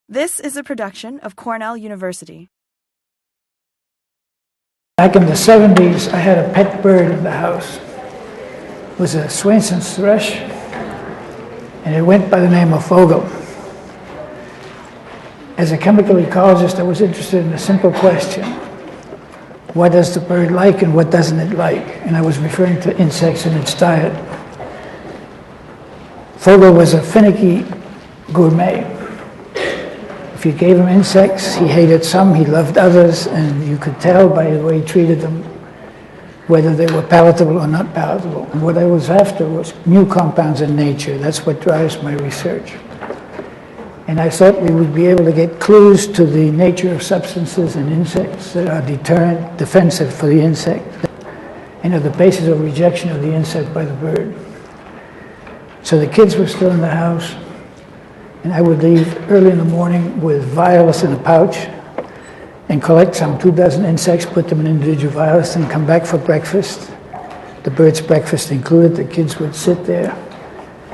This is a production of Cornell University. Back in the 70s, I had a pet bird in the house. It was a Swainson's thrush, and it went by the name of Vogel. As a chemical ecologist, I was interested in a simple question. What does the bird like and what doesn't it like? And I was referring to insects and its diet. Vogel was a finicky gourmet. If you gave him insects, he hated some, he loved others, and you could tell by the way he treated them whether they were palatable or not palatable. And what I was after was new compounds in nature. That's what drives my research. And I thought we would be able to get clues to the nature of substances in insects that are deterrent, defensive for the insect, and are the basis of rejection of the insect by the bird. So the kids were still in the house, and I would leave early in the morning with vials in a pouch and collect some 24 insects, put them in individual vials, and come back for breakfast. The bird's breakfast included. The kids would sit there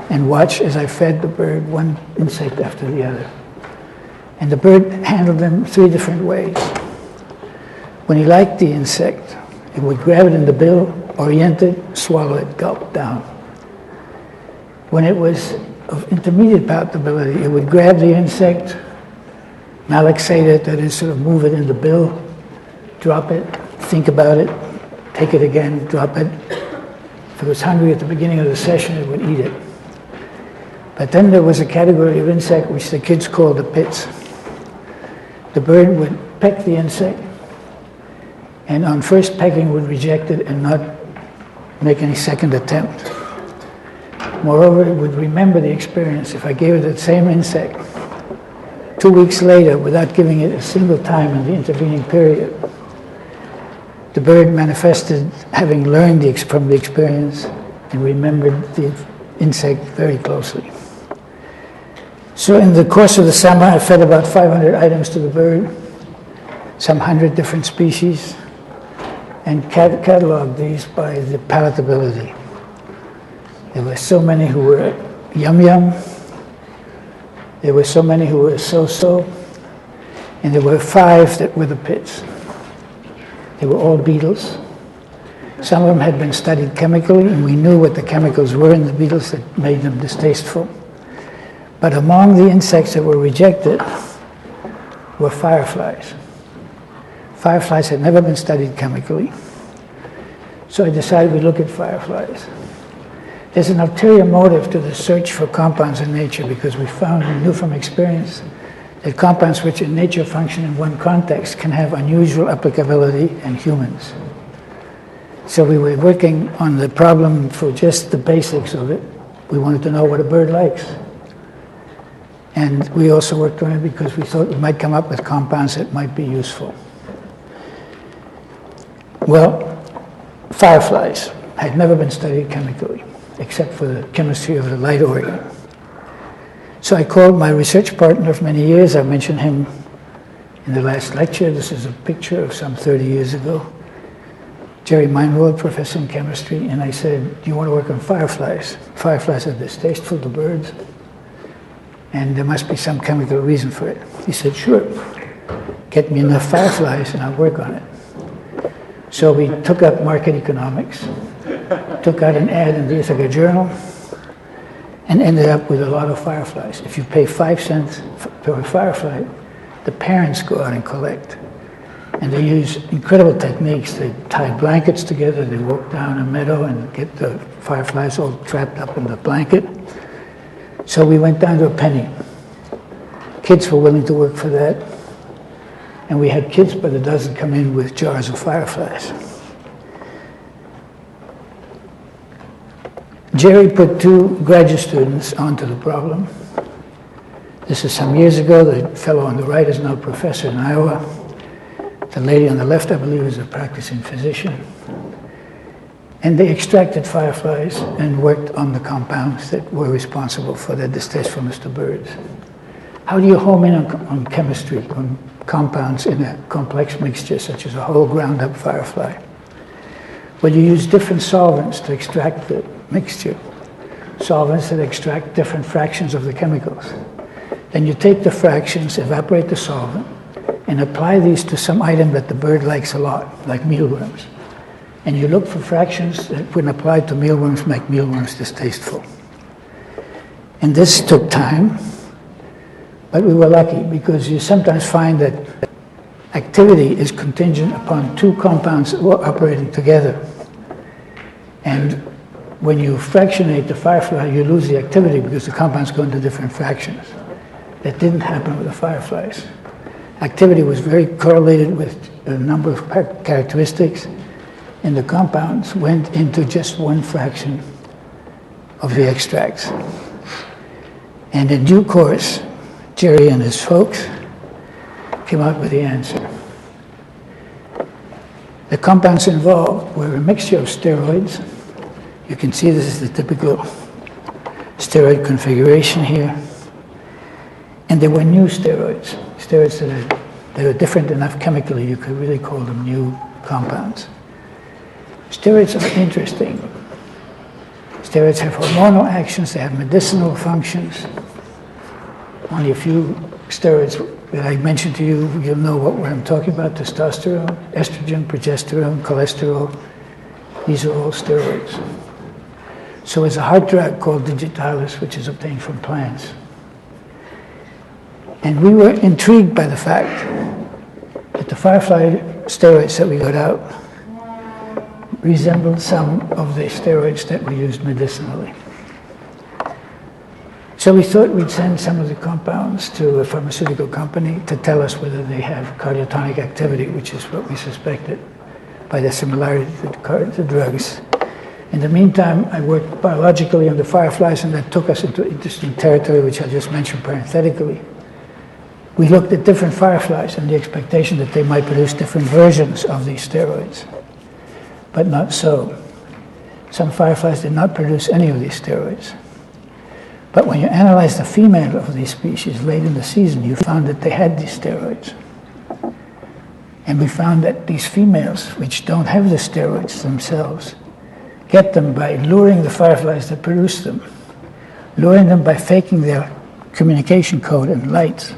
and watch as I fed the bird one insect after the other. And the bird handled them 3 different ways. When he liked the insect, it would grab it in the bill, orient it, swallow it, gulp down. When it was of intermediate palatability, it would grab the insect, malaxate it, that is, sort of move it in the bill, drop it, think about it, take it again, drop it. If it was hungry at the beginning of the session, it would eat it. But then there was a category of insect which the kids called the pits. The bird would peck the insect, and on first pecking would reject it and not make any second attempt. Moreover, it would remember the experience. If I gave it that same insect 2 weeks later without giving it a single time in the intervening period, the bird manifested having learned from the experience and remembered the insect very closely. So in the course of the summer, I fed about 500 items to the bird, some 100 different species, and cataloged these by the palatability. There were so many who were yum-yum, there were so many who were so-so, and there were 5 that were the pits. They were all beetles. Some of them had been studied chemically, and we knew what the chemicals were in the beetles that made them distasteful. But among the insects that were rejected were fireflies. Fireflies had never been studied chemically, so I decided we'd look at fireflies. There's an ulterior motive to the search for compounds in nature, because we knew from experience that compounds which in nature function in one context can have unusual applicability in humans. So we were working on the problem for just the basics of it. We wanted to know what a bird likes. And we also worked on it because we thought we might come up with compounds that might be useful. Well, fireflies had never been studied chemically, except for the chemistry of the light organ. So I called my research partner of many years. I mentioned him in the last lecture. This is a picture of some 30 years ago. Jerry Meinwald, professor in chemistry, and I said, do you want to work on fireflies? Fireflies are distasteful to birds, and there must be some chemical reason for it. He said, sure, get me enough fireflies and I'll work on it. So we took up market economics, took out an ad in the Ithaca Journal, and ended up with a lot of fireflies. If you pay 5 cents per firefly, the parents go out and collect. And they use incredible techniques. They tie blankets together, they walk down a meadow and get the fireflies all trapped up in the blanket. So we went down to a penny. Kids were willing to work for that. And we had kids by the dozen come in with jars of fireflies. Jerry put 2 graduate students onto the problem. This is some years ago. The fellow on the right is now a professor in Iowa. The lady on the left, I believe, is a practicing physician. And they extracted fireflies and worked on the compounds that were responsible for their distastefulness to birds. How do you home in on chemistry, on compounds in a complex mixture, such as a whole ground-up firefly? Well, you use different solvents to extract the mixture, solvents that extract different fractions of the chemicals. Then you take the fractions, evaporate the solvent, and apply these to some item that the bird likes a lot, like mealworms. And you look for fractions that, when applied to mealworms, make mealworms distasteful. And this took time, but we were lucky because you sometimes find that activity is contingent upon two compounds operating together. And when you fractionate the firefly, you lose the activity because the compounds go into different fractions. That didn't happen with the fireflies. Activity was very correlated with a number of characteristics, and the compounds went into just one fraction of the extracts. And in due course, Jerry and his folks came out with the answer. The compounds involved were a mixture of steroids. You can see this is the typical steroid configuration here. And there were new steroids, steroids that are different enough chemically you could really call them new compounds. Steroids are interesting. Steroids have hormonal actions, they have medicinal functions. Only a few steroids that I mentioned to you, you'll know what I'm talking about: testosterone, estrogen, progesterone, cholesterol. These are all steroids. So it's a heart drug called digitalis, which is obtained from plants. And we were intrigued by the fact that the firefly steroids that we got out resembled some of the steroids that we used medicinally. So we thought we'd send some of the compounds to a pharmaceutical company to tell us whether they have cardiotonic activity, which is what we suspected by the similarity to drugs. In the meantime, I worked biologically on the fireflies, and that took us into interesting territory, which I just mentioned parenthetically. We looked at different fireflies and the expectation that they might produce different versions of these steroids, but not so. Some fireflies did not produce any of these steroids. But when you analyze the female of these species late in the season, you found that they had these steroids. And we found that these females, which don't have the steroids themselves, get them by luring the fireflies that produce them, luring them by faking their communication code and lights,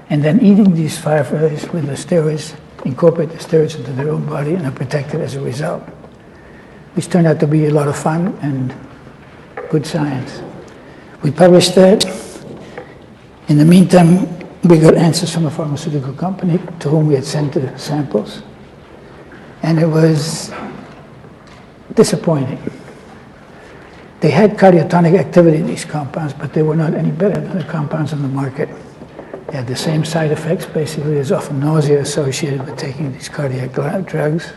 and then eating these fireflies with the steroids, incorporate the steroids into their own body, and are protected as a result. Which turned out to be a lot of fun and good science. We published that. In the meantime, we got answers from a pharmaceutical company to whom we had sent the samples. And it was disappointing. They had cardiotonic activity, these compounds, but they were not any better than the compounds on the market. They had the same side effects. Basically, there's often nausea associated with taking these cardiac drugs.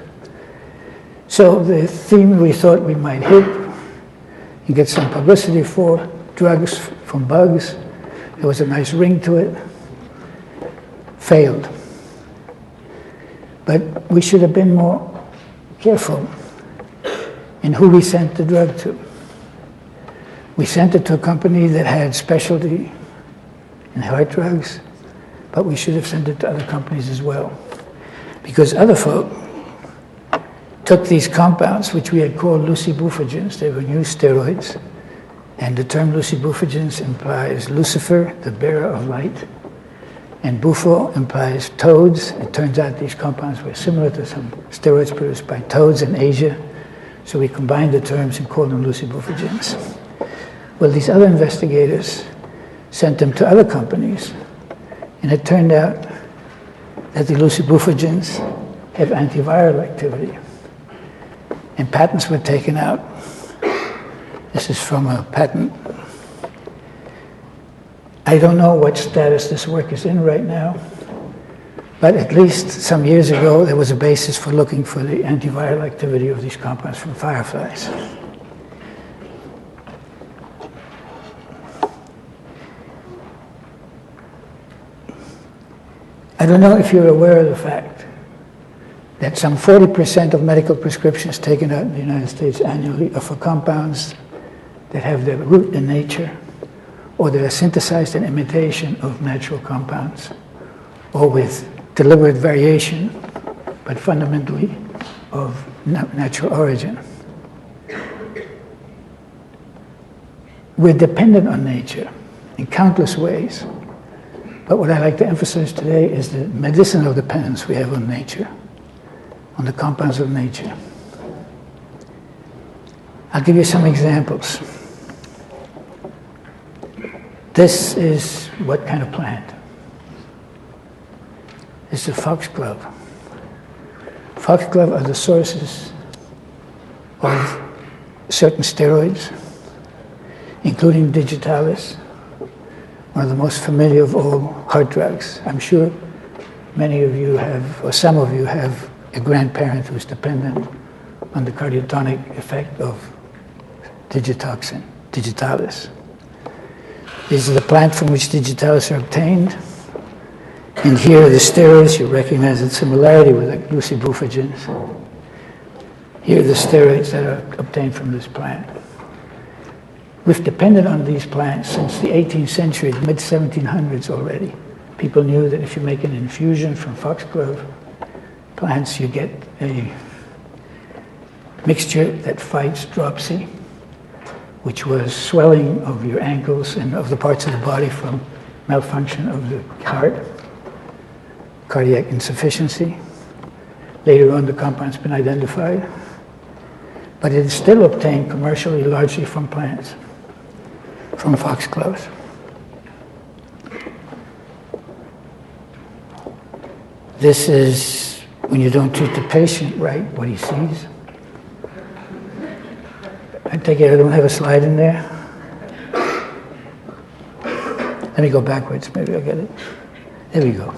So the theme we thought we might hit and get some publicity for, drugs from bugs, there was a nice ring to it, failed. But we should have been more careful in who we sent the drug to. We sent it to a company that had specialty in heart drugs, but we should have sent it to other companies as well. Because other folk took these compounds, which we had called lucibuphagins, they were new steroids, and the term lucibuphagins implies Lucifer, the bearer of light, and bufo implies toads. It turns out these compounds were similar to some steroids produced by toads in Asia, so we combined the terms and called them lucibuphagins. Well, these other investigators sent them to other companies, and it turned out that the lucibuphagins have antiviral activity, and patents were taken out. This is from a patent. I don't know what status this work is in right now, but at least some years ago there was a basis for looking for the antiviral activity of these compounds from fireflies. I don't know if you're aware of the fact that some 40% of medical prescriptions taken out in the United States annually are for compounds that have their root in nature, or that are synthesized in imitation of natural compounds, or with deliberate variation, but fundamentally of natural origin. We're dependent on nature in countless ways. But what I like to emphasize today is the medicinal dependence we have on nature, on the compounds of nature. I'll give you some examples. This is what kind of plant? It's the foxglove. Foxglove are the sources of certain steroids, including digitalis, one of the most familiar of all heart drugs. I'm sure many of you have, or some of you have, a grandparent who's dependent on the cardiotonic effect of digitoxin, digitalis. This is the plant from which digitalis are obtained. And here are the steroids. You recognize the similarity with the glucibuphagins. Here are the steroids that are obtained from this plant. We've depended on these plants since the 18th century, the mid-1700s already. People knew that if you make an infusion from foxglove plants, you get a mixture that fights dropsy, which was swelling of your ankles and of the parts of the body from malfunction of the heart, cardiac insufficiency. Later on, the compound's been identified, but it is still obtained commercially largely from plants, from foxgloves. This is when you don't treat the patient right, what he sees. I take it I don't have a slide in there. Let me go backwards, maybe I'll get it. There we go.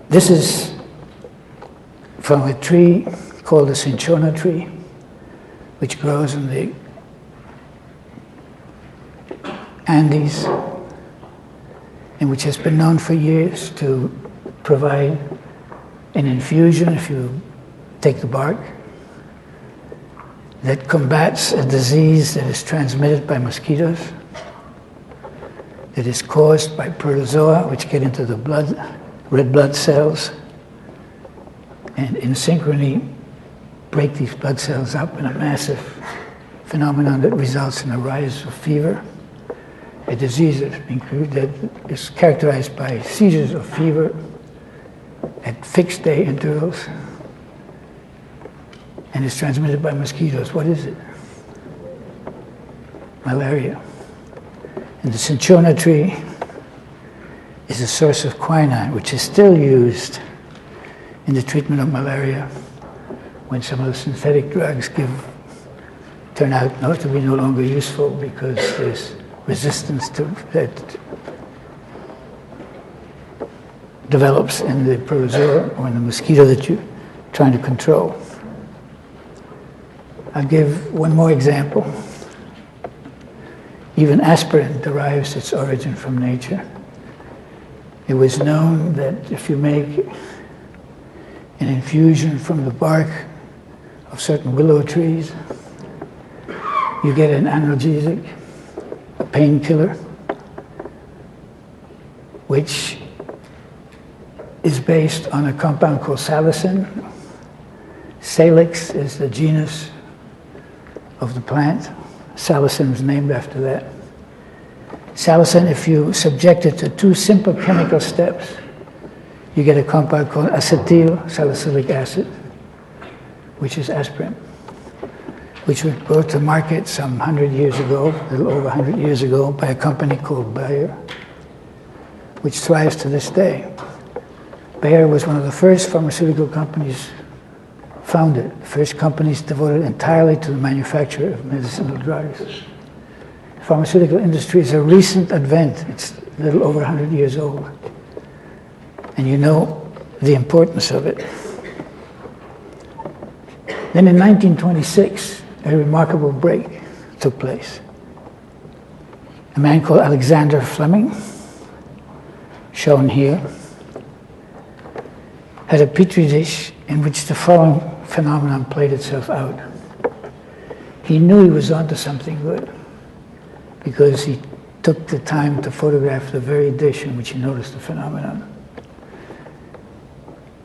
This is from a tree called the cinchona tree, which grows in the Andes, and which has been known for years to provide an infusion, if you take the bark, that combats a disease that is transmitted by mosquitoes, that is caused by protozoa, which get into the blood, red blood cells, and in synchrony break these blood cells up in a massive phenomenon that results in a rise of fever, a disease that is characterized by seizures of fever at fixed day intervals, and is transmitted by mosquitoes. What is it? Malaria. And the cinchona tree is a source of quinine, which is still used in the treatment of malaria when some of the synthetic drugs turn out not to be no longer useful because there's resistance that develops in the protozoa or in the mosquito that you're trying to control. I'll give one more example. Even aspirin derives its origin from nature. It was known that if you make an infusion from the bark of certain willow trees, you get an analgesic, a painkiller, which is based on a compound called salicin. Salix is the genus of the plant. Salicin was named after that. Salicin, if you subject it to two simple chemical steps, you get a compound called acetyl salicylic acid, which is aspirin, which was brought to market some 100 years ago, a little over 100 years ago, by a company called Bayer, which thrives to this day. Bayer was one of the first pharmaceutical companies founded, first companies devoted entirely to the manufacture of medicinal drugs. The pharmaceutical industry is a recent advent. It's a little over 100 years old. And you know the importance of it. Then in 1926, a remarkable break took place. A man called Alexander Fleming, shown here, had a petri dish in which the following phenomenon played itself out. He knew he was onto something good because he took the time to photograph the very dish in which he noticed the phenomenon.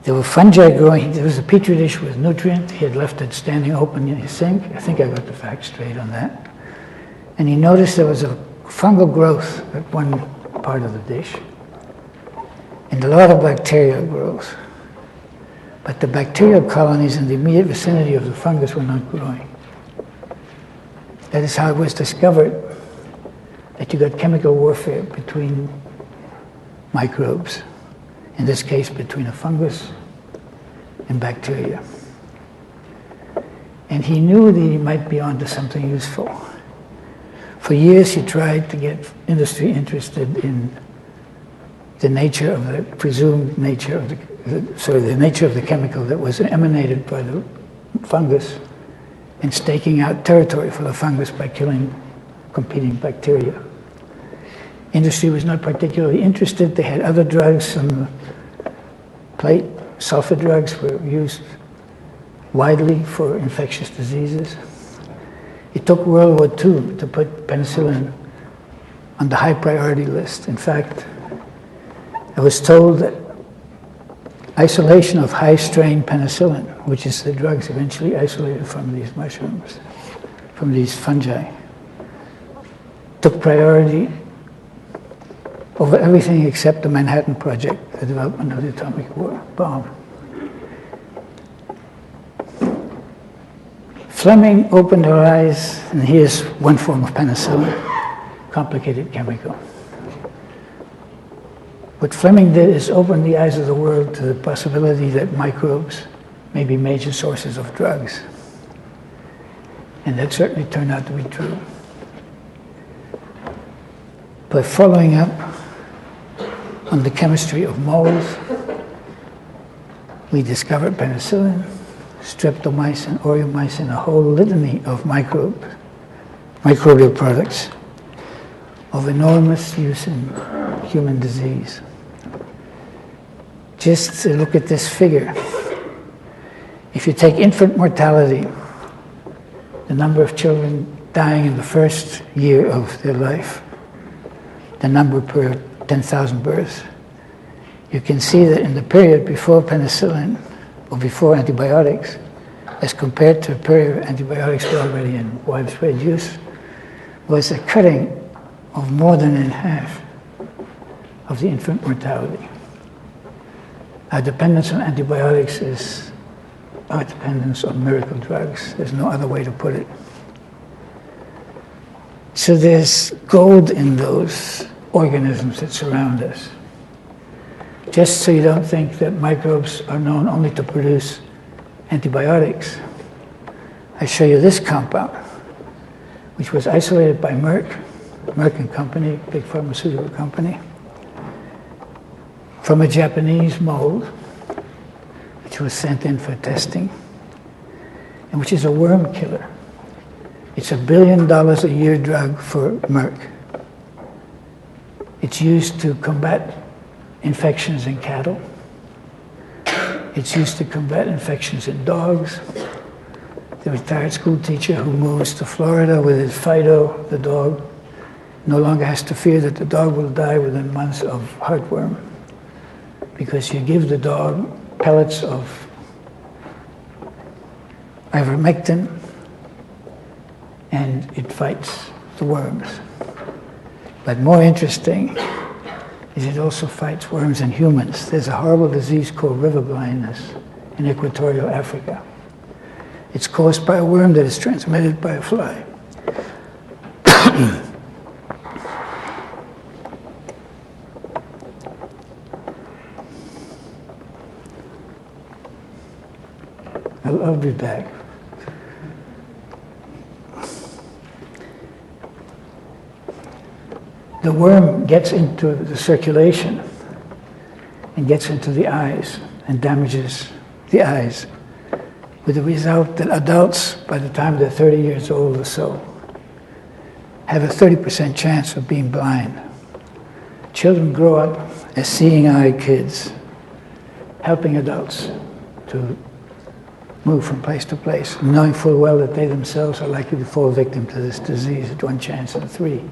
There were fungi growing. There was a petri dish with nutrient. He had left it standing open in his sink. I think I got the facts straight on that. And he noticed there was a fungal growth at one part of the dish, and a lot of bacterial growth. But the bacterial colonies in the immediate vicinity of the fungus were not growing. That is how it was discovered that you got chemical warfare between microbes, in this case between a fungus and bacteria. And he knew that he might be onto something useful. For years he tried to get industry interested in the nature of the presumed nature of the nature of the chemical that was emanated by the fungus, and staking out territory for the fungus by killing competing bacteria. Industry was not particularly interested. They had other drugs on the plate. Sulfur drugs were used widely for infectious diseases. It took World War II to put penicillin on the high priority list. In fact, I was told that isolation of high-strain penicillin, which is the drugs eventually isolated from these mushrooms, from these fungi, took priority over everything except the Manhattan Project, the development of the atomic bomb. Fleming opened her eyes, and here's one form of penicillin, complicated chemical. What Fleming did is open the eyes of the world to the possibility that microbes may be major sources of drugs. And that certainly turned out to be true. By following up on the chemistry of molds, we discovered penicillin, streptomycin, aureomycin, a whole litany of microbial products of enormous use in human disease. Just to look at this figure. If you take infant mortality, the number of children dying in the first year of their life, the number per 10,000 births, you can see that in the period before penicillin, or before antibiotics, as compared to a period where antibiotics were already in widespread use, was a cutting of more than in half of the infant mortality. Our dependence on antibiotics is our dependence on miracle drugs. There's no other way to put it. So there's gold in those organisms that surround us. Just so you don't think that microbes are known only to produce antibiotics, I show you this compound, which was isolated by Merck and Company, big pharmaceutical company, from a Japanese mold, which was sent in for testing, and which is a worm killer. It's $1 billion a year drug for Merck. It's used to combat infections in cattle. It's used to combat infections in dogs. The retired school teacher who moves to Florida with his Fido, the dog, no longer has to fear that the dog will die within months of heartworm, because you give the dog pellets of ivermectin and it fights the worms. But more interesting is it also fights worms in humans. There's a horrible disease called river blindness in equatorial Africa. It's caused by a worm that is transmitted by a fly. I'll be back. The worm gets into the circulation and gets into the eyes and damages the eyes, with the result that adults, by the time they're 30 years old or so, have a 30% chance of being blind. Children grow up as seeing eye kids, helping adults to move from place to place, knowing full well that they themselves are likely to fall victim to this disease at 1 chance in 3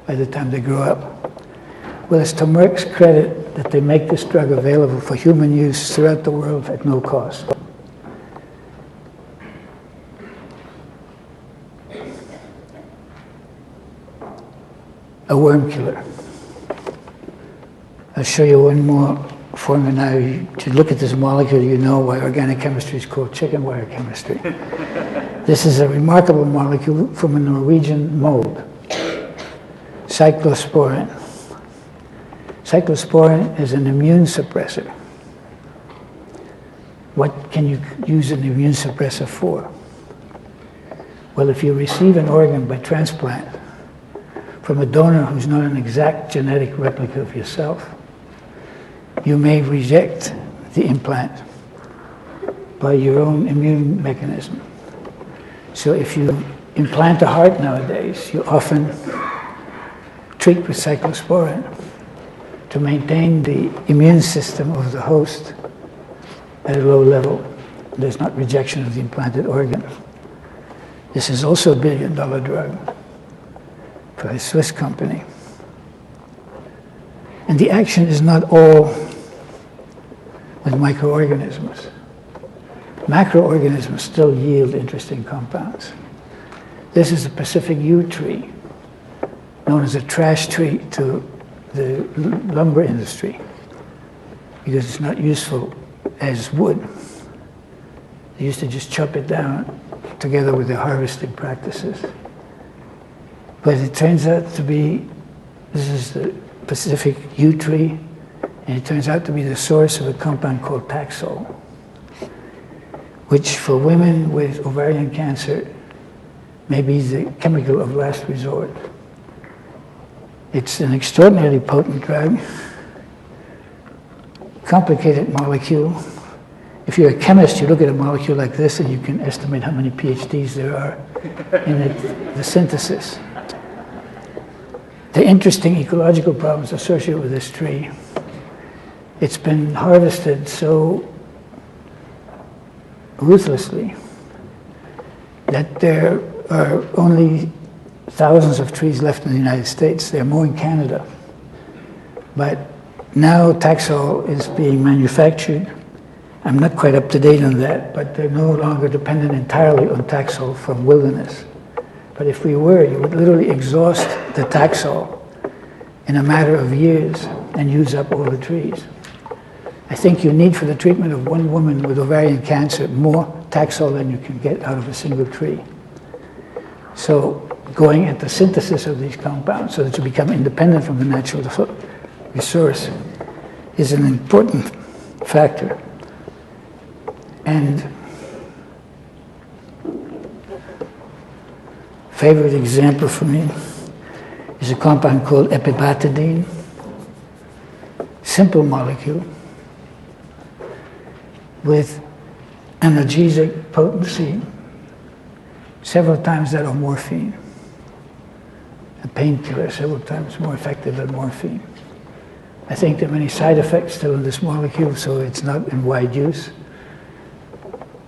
by the time they grow up. Well, it's to Merck's credit that they make this drug available for human use throughout the world at no cost. a worm killer. I'll show you one more formula now. To look at this molecule, you know why organic chemistry is called chicken wire chemistry. This is a remarkable molecule from a Norwegian mold, cyclosporin. Cyclosporin is an immune suppressor. What can you use an immune suppressor for? Well, if you receive an organ by transplant from a donor who's not an exact genetic replica of yourself, you may reject the implant by your own immune mechanism. So if you implant a heart nowadays, you often treat with cyclosporin to maintain the immune system of the host at a low level. There's not rejection of the implanted organ. This is also a billion-dollar drug for a Swiss company. And the action is not all with microorganisms. Macroorganisms still yield interesting compounds. This is a Pacific yew tree, known as a trash tree to the lumber industry, because it's not useful as wood. They used to just chop it down together with their harvesting practices. But it turns out to be, this is the Pacific yew tree, and it turns out to be the source of a compound called Taxol, which for women with ovarian cancer may be the chemical of last resort. It's an extraordinarily potent drug, complicated molecule. If you're a chemist, you look at a molecule like this and you can estimate how many PhDs there are in the synthesis. The interesting ecological problems associated with this tree, it's been harvested so ruthlessly that there are only thousands of trees left in the United States. There are more in Canada. But now Taxol is being manufactured. I'm not quite up to date on that, but they're no longer dependent entirely on Taxol from wilderness. But if we were, you would literally exhaust the Taxol in a matter of years and use up all the trees. I think you need for the treatment of one woman with ovarian cancer more Taxol than you can get out of a single tree. So going at the synthesis of these compounds so that you become independent from the natural resource is an important factor. And favorite example for me is a compound called epibatidine. Simple molecule with analgesic potency, several times that of morphine. A painkiller several times more effective than morphine. I think there are many side effects still in this molecule, so it's not in wide use.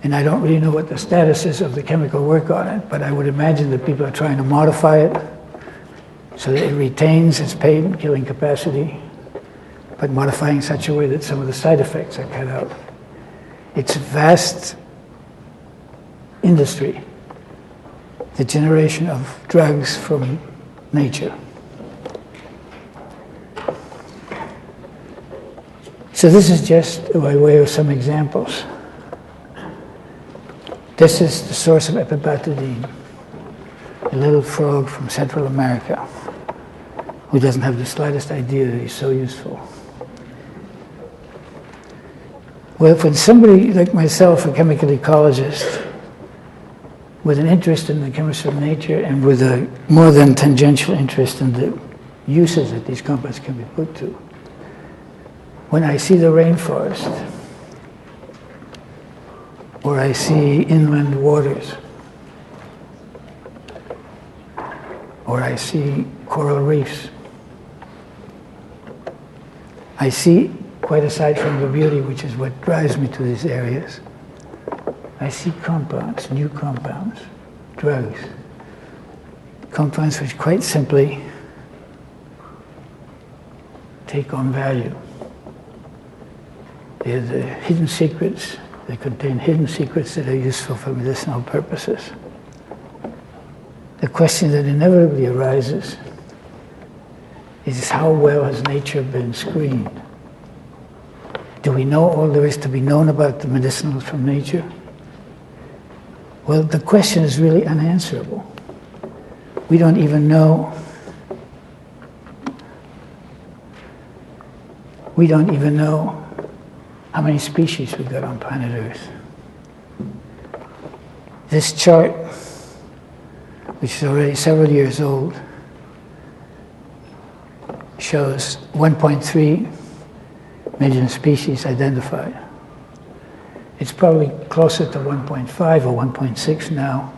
And I don't really know what the status is of the chemical work on it, but I would imagine that people are trying to modify it so that it retains its pain-killing capacity, but modifying in such a way that some of the side effects are cut out. It's a vast industry, the generation of drugs from nature. So this is just by way of some examples. This is the source of epibatidine, a little frog from Central America who doesn't have the slightest idea that he's so useful. Well, when somebody like myself, a chemical ecologist, with an interest in the chemistry of nature and with a more than tangential interest in the uses that these compounds can be put to, when I see the rainforest, or I see inland waters, or I see coral reefs, I see, quite aside from the beauty, which is what drives me to these areas, I see compounds, new compounds, drugs, compounds which quite simply take on value. They're the hidden secrets. They contain hidden secrets that are useful for medicinal purposes. The question that inevitably arises is how well has nature been screened? Do we know all there is to be known about the medicinals from nature? Well, the question is really unanswerable. We don't even know. We don't even know how many species we've got on planet Earth. This chart, which is already several years old, shows 1.3 million species identified. It's probably closer to 1.5 or 1.6 now,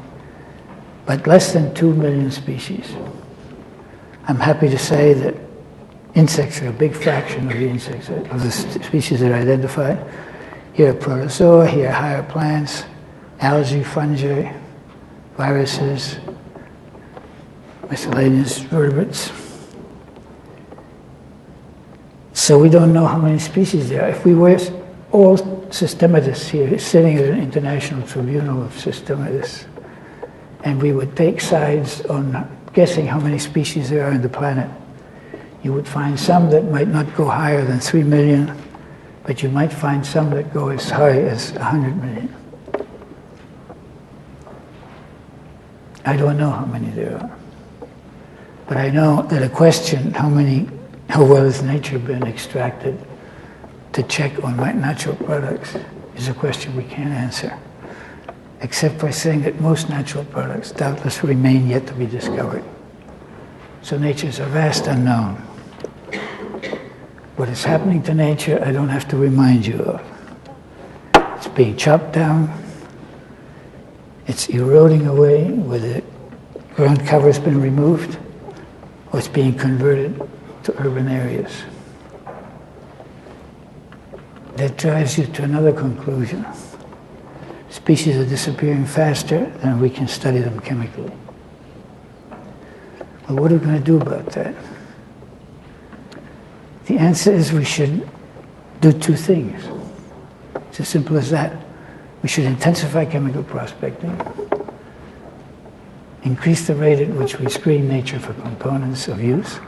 but less than 2 million species. I'm happy to say that insects are a big fraction of the insects, of the species that are identified. Here are protozoa, here are higher plants, algae, fungi, viruses, miscellaneous vertebrates. So we don't know how many species there are. If we were all systematists here, sitting at an international tribunal of systematists, and we would take sides on guessing how many species there are on the planet, you would find some that might not go higher than 3 million, but you might find some that go as high as 100 million. I don't know how many there are. But I know that a question, how well has nature been extracted to check on natural products, is a question we can't answer, except by saying that most natural products doubtless remain yet to be discovered. So nature is a vast unknown. What is happening to nature, I don't have to remind you of. It's being chopped down. It's eroding away where the ground cover has been removed, or it's being converted to urban areas. That drives you to another conclusion. Species are disappearing faster than we can study them chemically. Well, what are we going to do about that? The answer is we should do two things. It's as simple as that. We should intensify chemical prospecting, increase the rate at which we screen nature for components of use,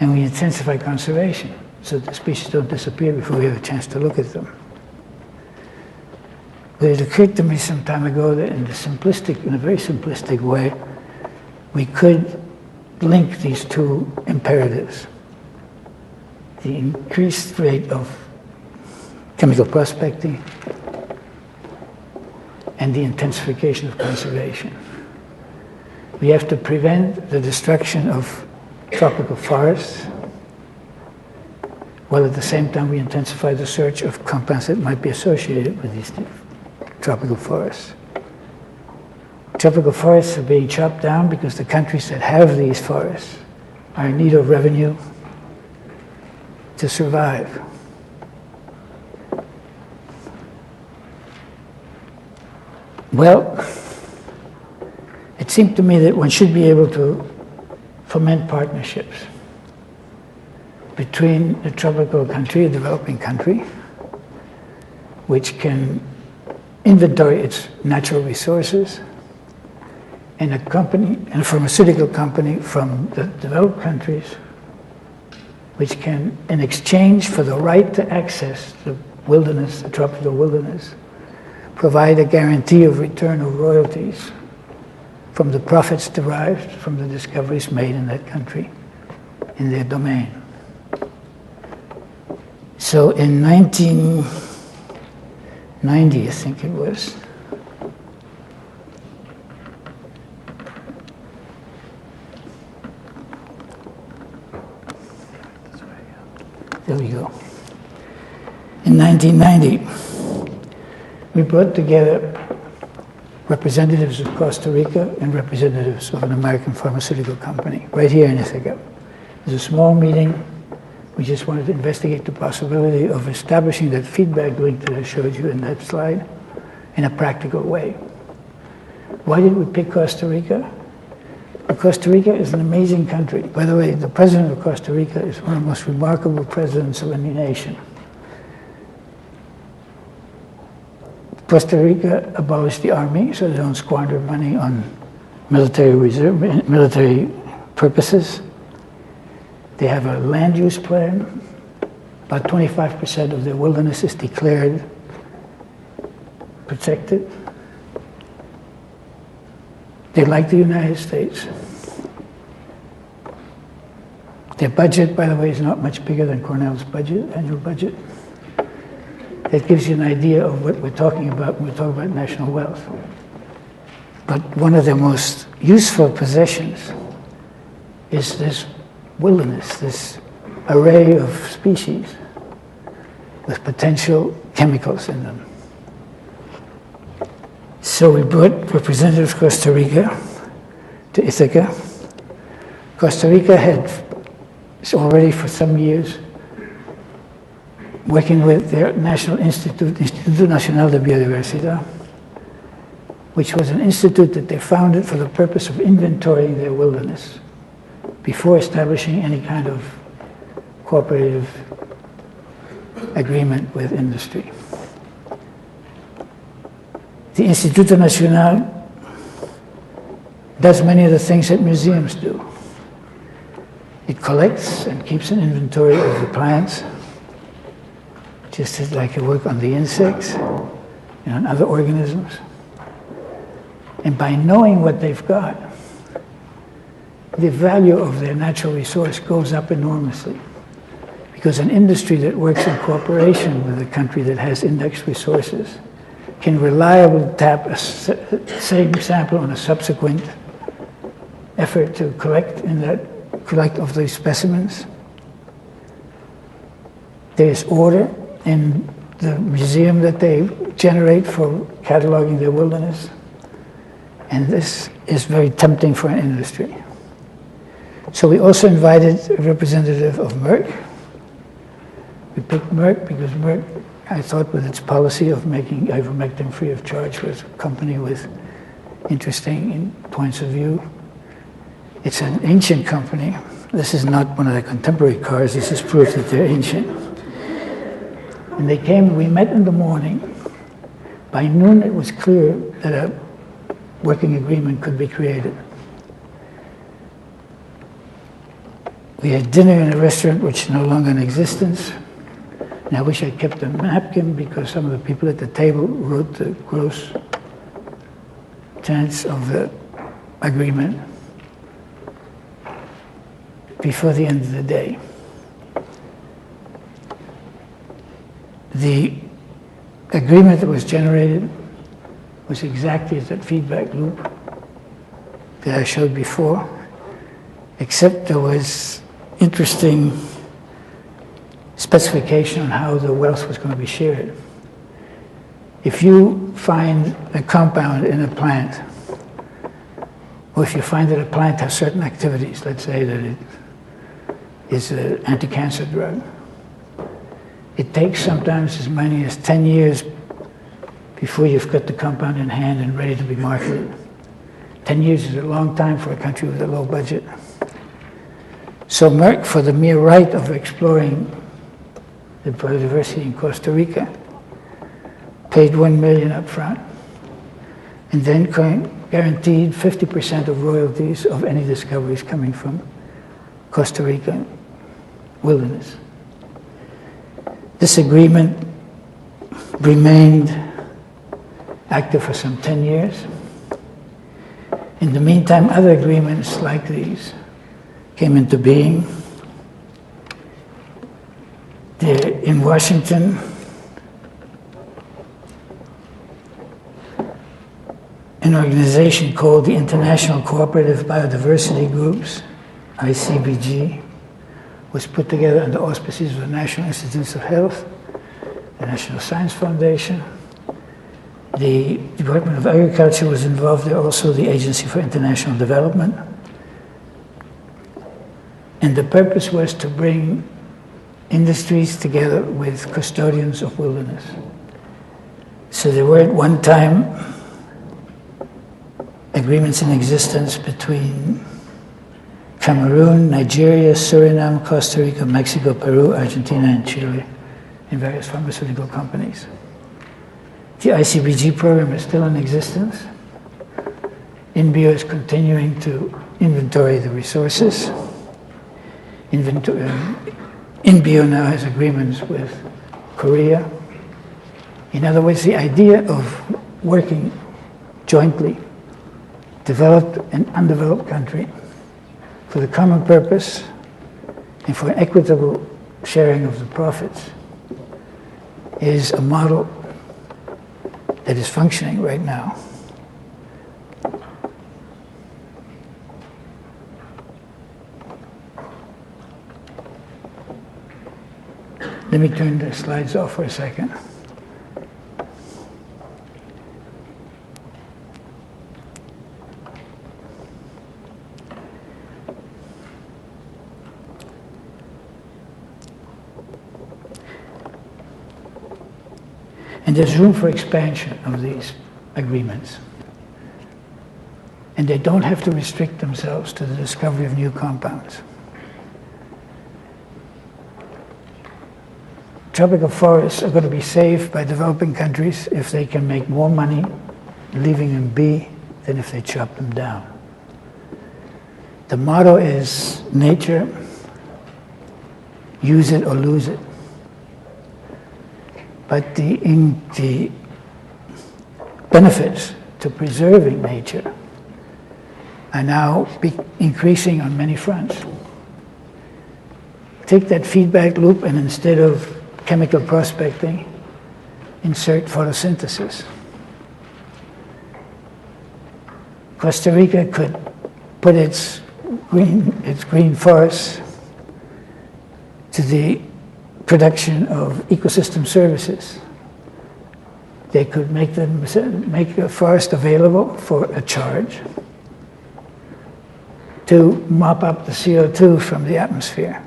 and we intensify conservation so that the species don't disappear before we have a chance to look at them. But it occurred to me some time ago that in a very simplistic way, we could link these two imperatives. The increased rate of chemical prospecting and the intensification of conservation. We have to prevent the destruction of tropical forests, while at the same time we intensify the search of compounds that might be associated with these tropical forests. Tropical forests are being chopped down because the countries that have these forests are in need of revenue to survive. Well, it seemed to me that one should be able to foment partnerships between a tropical country, a developing country, which can inventory its natural resources, and a pharmaceutical company from the developed countries, which can, in exchange for the right to access the wilderness, the tropical wilderness, provide a guarantee of return of royalties from the profits derived from the discoveries made in that country, in their domain. So in 1990, I think it was, there we go. In 1990, we brought together representatives of Costa Rica and representatives of an American pharmaceutical company, right here in Ithaca. It was a small meeting. We just wanted to investigate the possibility of establishing that feedback link that I showed you in that slide in a practical way. Why did we pick Costa Rica? Costa Rica is an amazing country. By the way, the president of Costa Rica is one of the most remarkable presidents of any nation. Costa Rica abolished the army, so they don't squander money on military purposes. They have a land use plan. About 25% of their wilderness is declared protected. They're like the United States. Their budget, by the way, is not much bigger than Cornell's budget, annual budget. That gives you an idea of what we're talking about when we talk about national wealth. But one of their most useful possessions is this wilderness, this array of species with potential chemicals in them. So we brought representatives of Costa Rica to Ithaca. Costa Rica had already for some years working with their national institute, Instituto Nacional de Biodiversity, which was an institute that they founded for the purpose of inventorying their wilderness before establishing any kind of cooperative agreement with industry. The Instituto Nacional does many of the things that museums do. It collects and keeps an inventory of the plants, just as like it work on the insects and on other organisms. And by knowing what they've got, the value of their natural resource goes up enormously. Because an industry that works in cooperation with a country that has indexed resources can reliably tap a same sample on a subsequent effort to collect of these specimens. There's order in the museum that they generate for cataloging their wilderness. And this is very tempting for an industry. So we also invited a representative of Merck. We picked Merck because Merck, I thought, with its policy of making ivermectin free of charge, was a company with interesting points of view. It's an ancient company. This is not one of the contemporary cars. This is proof that they're ancient. And they came, we met in the morning. By noon, it was clear that a working agreement could be created. We had dinner in a restaurant which is no longer in existence. And I wish I kept a napkin because some of the people at the table wrote the gross tenets of the agreement before the end of the day. The agreement that was generated was exactly that feedback loop that I showed before, except there was interesting specification on how the wealth was going to be shared. If you find a compound in a plant, or if you find that a plant has certain activities, let's say that it is an anti-cancer drug, it takes sometimes as many as 10 years before you've got the compound in hand and ready to be marketed. 10 years is a long time for a country with a low budget. So Merck, for the mere right of exploring the biodiversity in Costa Rica, paid $1 million up front, and then guaranteed 50% of royalties of any discoveries coming from Costa Rica wilderness. This agreement remained active for some 10 years. In the meantime, other agreements like these came into being. In Washington, an organization called the International Cooperative Biodiversity Groups, ICBG, was put together under auspices of the National Institutes of Health, the National Science Foundation. The Department of Agriculture was involved there, also the Agency for International Development. And the purpose was to bring industries together with custodians of wilderness. So there were at one time agreements in existence between Cameroon, Nigeria, Suriname, Costa Rica, Mexico, Peru, Argentina, and Chile, and various pharmaceutical companies. The ICBG program is still in existence. INBio is continuing to inventory the resources. InBio now has agreements with Korea. In other words, the idea of working jointly, developed and undeveloped country, for the common purpose and for an equitable sharing of the profits is a model that is functioning right now. Let me turn the slides off for a second. And there's room for expansion of these agreements. And they don't have to restrict themselves to the discovery of new compounds. Tropical forests are going to be saved by developing countries if they can make more money leaving them be than if they chop them down. The motto is nature, use it or lose it. But the benefits to preserving nature are now increasing on many fronts. Take that feedback loop and instead of chemical prospecting, insert photosynthesis. Costa Rica could put its green forests to the production of ecosystem services. They could make a forest available for a charge to mop up the CO2 from the atmosphere.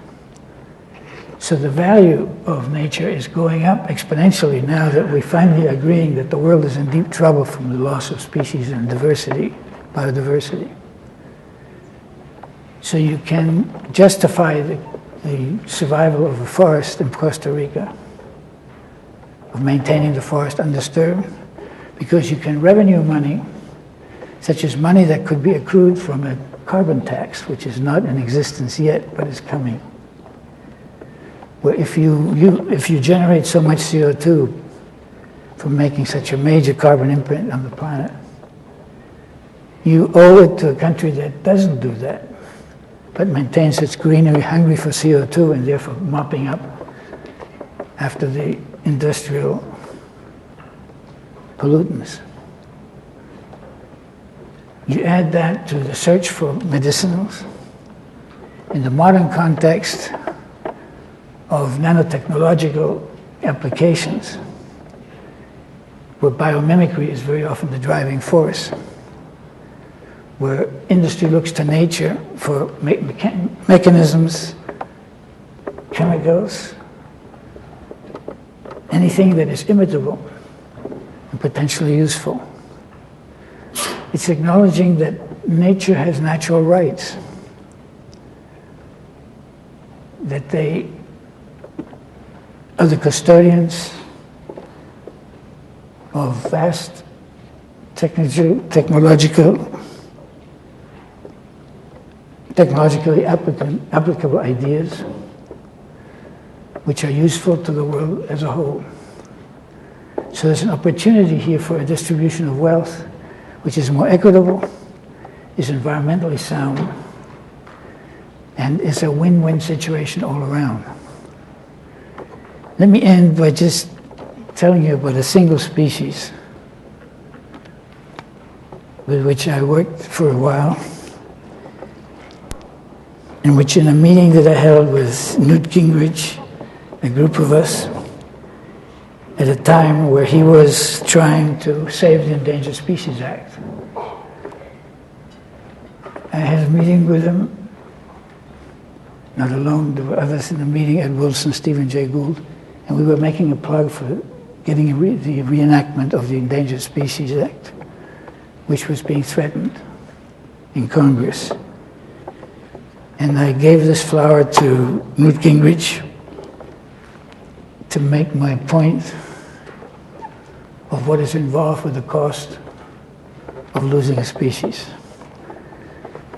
So the value of nature is going up exponentially now that we're finally agreeing that the world is in deep trouble from the loss of species and biodiversity. So you can justify the survival of a forest in Costa Rica, of maintaining the forest undisturbed, because you can revenue money, such as money that could be accrued from a carbon tax, which is not in existence yet, but is coming. Where if you generate so much CO2 from making such a major carbon imprint on the planet, you owe it to a country that doesn't do that, but maintains its greenery, hungry for CO2 and therefore mopping up after the industrial pollutants. You add that to the search for medicinals. In the modern context of nanotechnological applications, where biomimicry is very often the driving force, where industry looks to nature for mechanisms, chemicals, anything that is imitable and potentially useful. It's acknowledging that nature has natural rights, that they are the custodians of vast technologically applicable ideas which are useful to the world as a whole. So there's an opportunity here for a distribution of wealth which is more equitable, is environmentally sound, and is a win-win situation all around. Let me end by just telling you about a single species with which I worked for a while, in which in a meeting that I held with Newt Gingrich, a group of us, at a time where he was trying to save the Endangered Species Act. I had a meeting with him, not alone, there were others in the meeting, Ed Wilson, Stephen Jay Gould, and we were making a plug for getting the reenactment of the Endangered Species Act, which was being threatened in Congress. And I gave this flower to Newt Gingrich to make my point of what is involved with the cost of losing a species.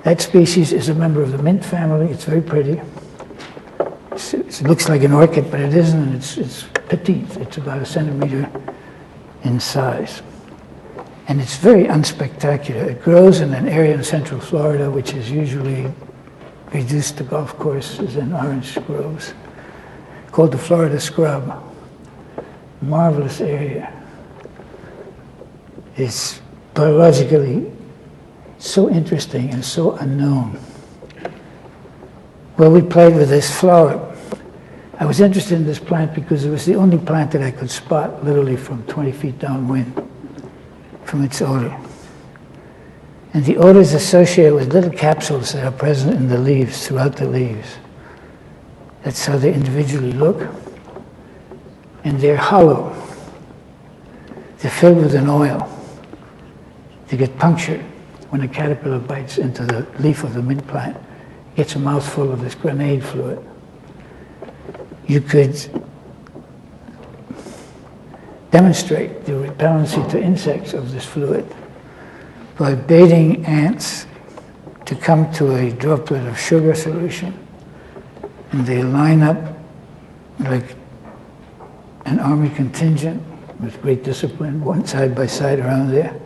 That species is a member of the mint family. It's very pretty. it looks like an orchid, but it isn't. It's petite. It's about 1 centimeter in size. And it's very unspectacular. It grows in an area in central Florida which is usually reduced to golf courses and orange groves, called the Florida scrub. Marvelous area. It's biologically so interesting and so unknown. Well, we played with this flower. I was interested in this plant because it was the only plant that I could spot literally from 20 feet downwind from its odor. And the odor is associated with little capsules that are present in the leaves, throughout the leaves. That's how they individually look. And they're hollow. They're filled with an oil. They get punctured when a caterpillar bites into the leaf of the mint plant. It gets a mouthful of this grenade fluid. You could demonstrate the repellency to insects of this fluid by baiting ants to come to a droplet of sugar solution, and they line up like an army contingent with great discipline, one side by side around there.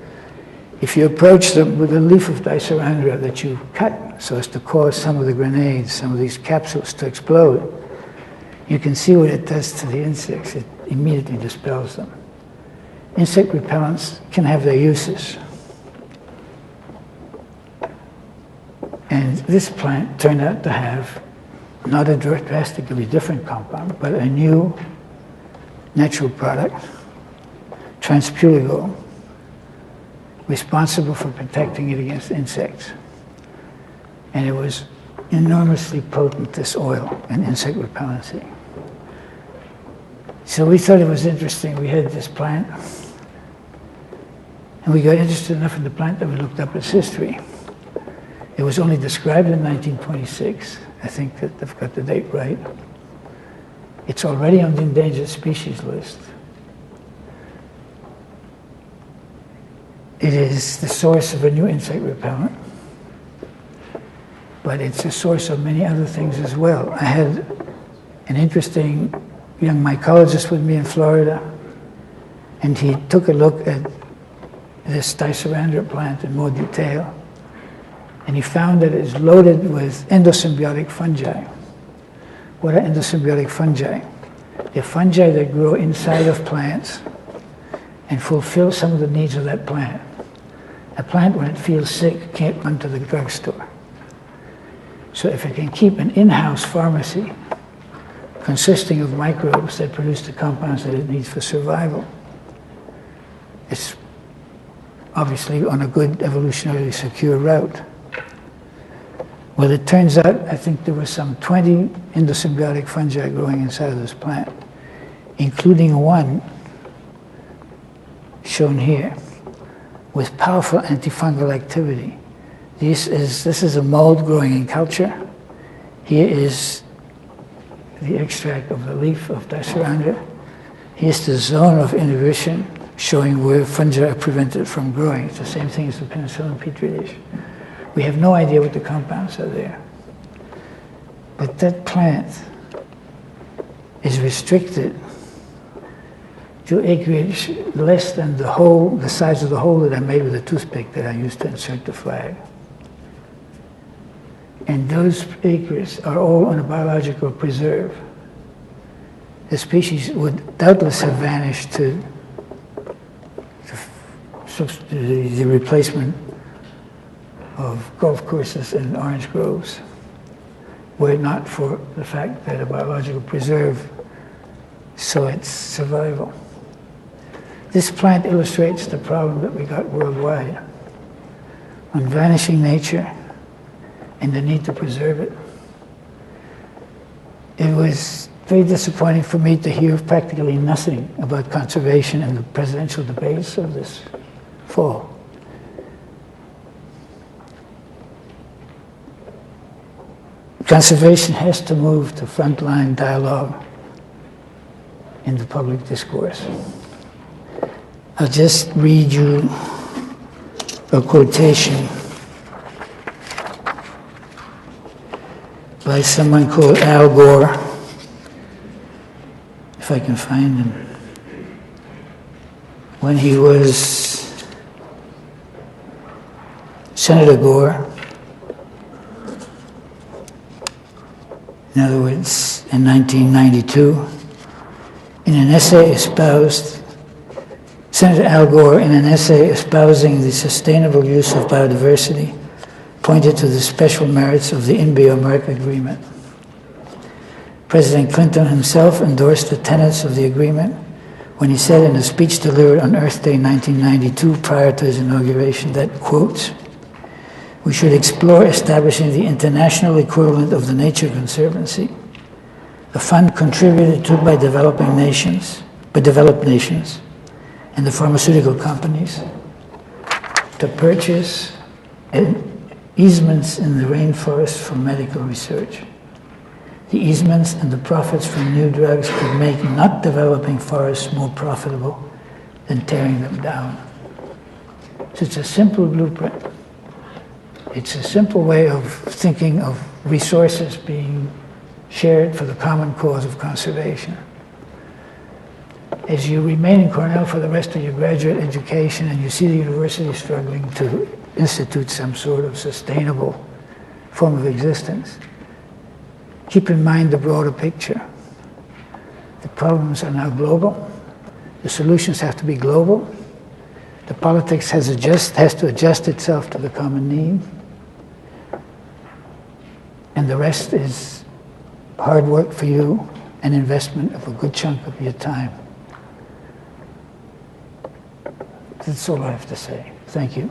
If you approach them with a leaf of Dicerandra that you cut so as to cause some of the grenades, some of these capsules to explode, you can see what it does to the insects. It immediately dispels them. Insect repellents can have their uses. And this plant turned out to have not a drastically different compound, but a new natural product, Transpuligol, responsible for protecting it against insects. And it was enormously potent, this oil, and insect repellency. So we thought it was interesting. We had this plant, and we got interested enough in the plant that we looked up its history. It was only described in 1926. I think that they've got the date right. It's already on the endangered species list. It is the source of a new insect repellent, but it's a source of many other things as well. I had an interesting young mycologist with me in Florida, and he took a look at this Dicerandra plant in more detail, and he found that it's loaded with endosymbiotic fungi. What are endosymbiotic fungi? They're fungi that grow inside of plants and fulfill some of the needs of that plant. A plant, when it feels sick, can't run to the drugstore. So if it can keep an in-house pharmacy consisting of microbes that produce the compounds that it needs for survival, it's obviously on a good evolutionarily secure route. Well, it turns out, I think there were some 20 endosymbiotic fungi growing inside of this plant, including one shown here with powerful antifungal activity. This is a mold growing in culture. Here is the extract of the leaf of Dicerandra. Here's the zone of inhibition showing where fungi are prevented from growing. It's the same thing as the penicillin petri dish. We have no idea what the compounds are there. But that plant is restricted to acreage less than the size of the hole that I made with a toothpick that I used to insert the flag. And those acres are all on a biological preserve. The species would doubtless have vanished to the replacement of golf courses and orange groves, were it not for the fact that a biological preserve saw its survival. This plant illustrates the problem that we got worldwide on vanishing nature and the need to preserve it. It was very disappointing for me to hear practically nothing about conservation in the presidential debates of this fall. Conservation has to move to frontline dialogue in the public discourse. I'll just read you a quotation by someone called Al Gore. if I can find him. When he was Senator Gore, in other words, in 1992, in an essay espoused, Senator Al Gore, in an essay espousing the sustainable use of biodiversity, pointed to the special merits of the in-BioMerc agreement. President Clinton himself endorsed the tenets of the agreement when he said in a speech delivered on Earth Day 1992 prior to his inauguration that, quote, "We should explore establishing the international equivalent of the Nature Conservancy, a fund contributed to by developed nations, and the pharmaceutical companies to purchase easements in the rainforest for medical research. The easements and the profits from new drugs could make not developing forests more profitable than tearing them down." So it's a simple blueprint. It's a simple way of thinking of resources being shared for the common cause of conservation. As you remain in Cornell for the rest of your graduate education and you see the university struggling to institute some sort of sustainable form of existence, keep in mind the broader picture. The problems are now global. The solutions have to be global. The politics has to adjust itself to the common need. And the rest is hard work for you and investment of a good chunk of your time. That's all I have to say. Thank you.